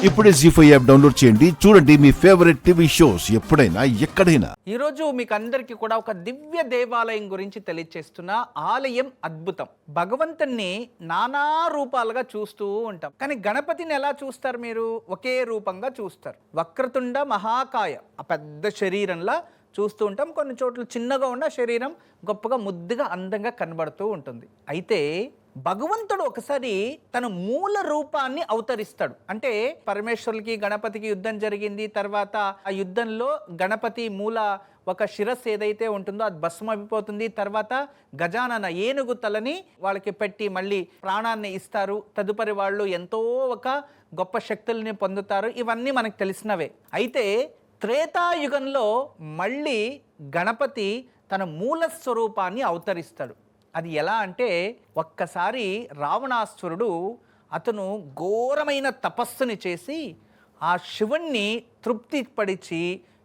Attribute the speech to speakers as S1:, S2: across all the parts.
S1: ఇప్పుడే జీ5 app download చేయండి. చూడండి మీ ఫేవరెట్ టీవీ షోస్ ఎప్పుడైనా ఎక్కడైనా.
S2: ఈరోజు మీకు అందరికీ కూడా ఒక దివ్య దేవాలయం గురించి తెలియచేస్తున్న ఆలయం అద్భుతం. భగవంతుణ్ణి నానా రూపాలుగా చూస్తూ ఉంటాం, కానీ గణపతిని ఎలా చూస్తారు? మీరు ఒకే రూపంగా చూస్తారు. వక్రతుండ మహాకాయ, ఆ పెద్ద శరీరంలా చూస్తూ ఉంటాం. కొన్ని చోట్ల చిన్నగా ఉన్న శరీరం గొప్పగా ముద్దుగా అందంగా కనబడుతూ ఉంటుంది. అయితే భగవంతుడు ఒకసారి తన మూల రూపాన్ని అవతరిస్తాడు. అంటే పరమేశ్వరులకి గణపతికి యుద్ధం జరిగింది. తర్వాత ఆ యుద్ధంలో గణపతి మూల ఒక శిరస్సు ఏదైతే ఉంటుందో అది భస్మైపోతుంది. తర్వాత గజానన ఏనుగు తలని వాళ్ళకి పెట్టి మళ్ళీ ప్రాణాన్ని ఇస్తారు. తదుపరి వాళ్ళు ఎంతో ఒక గొప్ప శక్తుల్ని పొందుతారు. ఇవన్నీ మనకు తెలిసినవే. అయితే త్రేతాయుగంలో మళ్ళీ గణపతి తన మూల స్వరూపాన్ని అవతరిస్తాడు. అది ఎలా అంటే, ఒక్కసారి రావణాసురుడు అతను ఘోరమైన తపస్సుని చేసి ఆ శివుణ్ణి తృప్తిపడిచి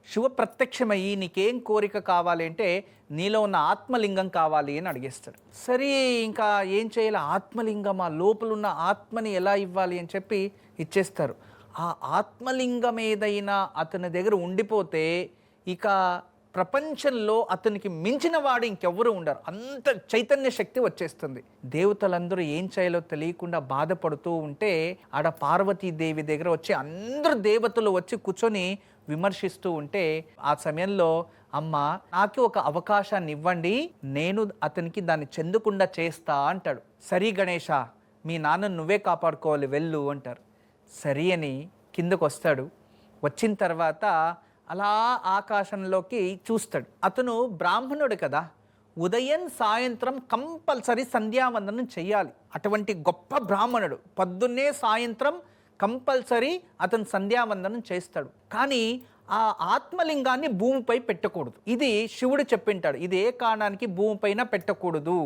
S2: శివ ప్రత్యక్షమయ్యి నీకేం కోరిక కావాలి అంటే నీలో ఉన్న ఆత్మలింగం కావాలి అని అడిగేస్తాడు. సరే ఇంకా ఏం చేయాలి? ఆత్మలింగం, ఆ లోపల ఉన్న ఆత్మని ఎలా ఇవ్వాలి అని చెప్పి ఇచ్చేస్తారు. ఆ ఆత్మలింగం ఏదైనా అతని దగ్గర ఉండిపోతే ఇక ప్రపంచంలో అతనికి మించిన వాడు ఇంకెవ్వరూ ఉండరు. అంత చైతన్య శక్తి వచ్చేస్తుంది. దేవతలందరూ ఏం చేయాలో తెలియకుండా బాధపడుతూ ఉంటే ఆడ పార్వతీదేవి దగ్గర వచ్చి అందరూ దేవతలు వచ్చి కూర్చొని విమర్శిస్తూ ఉంటే ఆ సమయంలో అమ్మ నాకు ఒక అవకాశాన్ని ఇవ్వండి, నేను అతనికి దాన్ని చెందకుండా చేస్తా అంటాడు. సరి గణేష, మీ నాన్నను నువ్వే కాపాడుకోవాలి, వెళ్ళు అంటారు. సరి అని కిందకు వస్తాడు. వచ్చిన తర్వాత అలా ఆకాశంలోకి చూస్తాడు. అతను బ్రాహ్మణుడు కదా, ఉదయం సాయంత్రం కంపల్సరీ సంధ్యావందనం చెయ్యాలి. అటువంటి గొప్ప బ్రాహ్మణుడు పొద్దున్నే సాయంత్రం కంపల్సరీ అతను సంధ్యావందనం చేస్తాడు. కానీ ఆ ఆత్మలింగాన్ని భూమిపై పెట్టకూడదు. ఇది శివుడు చెప్పింటాడు, ఇది ఏ కారణానికి భూమిపైన పెట్టకూడదు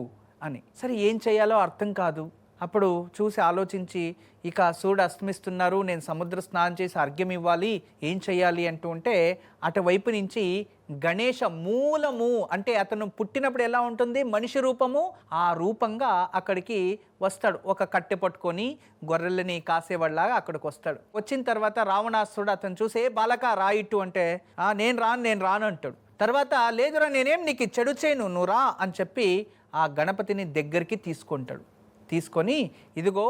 S2: అని. సరే ఏం చేయాలో అర్థం కాదు. అప్పుడు చూసి ఆలోచించి, ఇక సూర్యుడు అస్తమిస్తున్నారు, నేను సముద్ర స్నానం చేసి అర్ఘ్యం ఇవ్వాలి, ఏం చేయాలి అంటూ ఉంటే అటువైపు నుంచి గణేష మూలము, అంటే అతను పుట్టినప్పుడు ఎలా ఉంటుంది మనిషి రూపము, ఆ రూపంగా అక్కడికి వస్తాడు. ఒక కట్టె పట్టుకొని గొర్రెలని కాసేవాళ్ళలాగా అక్కడికి వస్తాడు. వచ్చిన తర్వాత రావణాసురుడు అతను చూసి, ఏ బాలక రాయిట్టు అంటే నేను రాను అంటాడు. తర్వాత లేదురా నేనేం నీకు చెడు చేయను, నువ్వు రా అని చెప్పి ఆ గణపతిని దగ్గరికి తీసుకుంటాడు. తీసుకొని ఇదిగో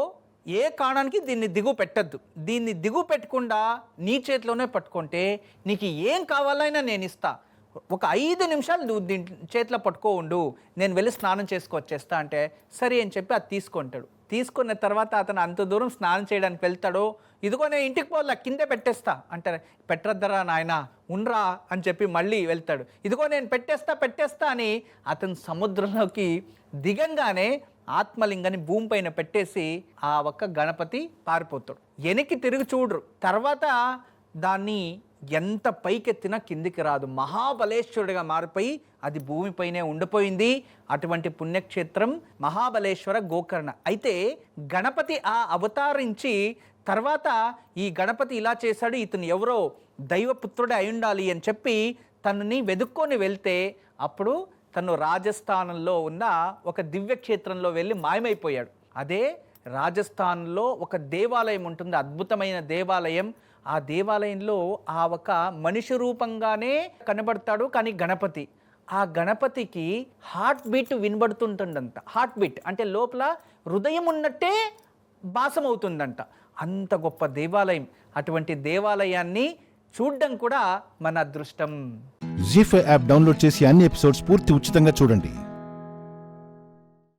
S2: ఏ కారణానికి దీన్ని దిగు పెట్టద్దు, దీన్ని దిగు పెట్టకుండా నీ చేతిలోనే పట్టుకుంటే నీకు ఏం కావాలైనా నేను ఇస్తా, ఒక 5 నిమిషాలు నువ్వు దీని చేతిలో పట్టుకో ఉండు, నేను వెళ్ళి స్నానం చేసుకొచ్చేస్తా అంటే సరే అని చెప్పి అది తీసుకుంటాడు. తీసుకున్న తర్వాత అతను అంత దూరం స్నానం చేయడానికి వెళ్తాడో, ఇదిగో నేను ఇంటికి పోలా కిందే పెట్టేస్తా అంటారు. పెట్టద్దరా నాయన ఉండ్రా అని చెప్పి మళ్ళీ వెళ్తాడు. ఇదిగో నేను పెట్టేస్తా అని అతను సముద్రంలోకి దిగంగానే ఆత్మలింగాన్ని భూమిపైన పెట్టేసి ఆ ఒక్క గణపతి పారిపోతాడు. వెనక్కి తిరిగి చూడరు. తర్వాత దాన్ని ఎంత పైకెత్తినా కిందికి రాదు. మహాబలేశ్వరుడిగా మారిపోయి అది భూమిపైనే ఉండిపోయింది. అటువంటి పుణ్యక్షేత్రం మహాబలేశ్వర గోకర్ణ. అయితే గణపతి ఆ అవతరించి తర్వాత ఈ గణపతి ఇలా చేశాడు, ఇతను ఎవరో దైవపుత్రుడే అయి ఉండాలి అని చెప్పి తనని వెతుక్కొని వెళ్తే అప్పుడు తను రాజస్థానంలో ఉన్న ఒక దివ్యక్షేత్రంలో వెళ్ళి మాయమైపోయాడు. అదే రాజస్థాన్లో ఒక దేవాలయం ఉంటుంది, అద్భుతమైన దేవాలయం. ఆ దేవాలయంలో ఆ ఒక మనిషి రూపంగానే కనబడతాడు. కానీ గణపతి, ఆ గణపతికి హార్ట్ బీట్ వినబడుతుంటుందంట. హార్ట్ బీట్ అంటే లోపల హృదయం ఉన్నట్టే భాసమవుతుందంట. అంత గొప్ప దేవాలయం. అటువంటి దేవాలయాన్ని చూడడం కూడా మన అదృష్టం.
S1: జీ5 యాప్ డౌన్లోడ్ చేసి అన్ని ఎపిసోడ్స్ పూర్తి ఉచితంగా చూడండి.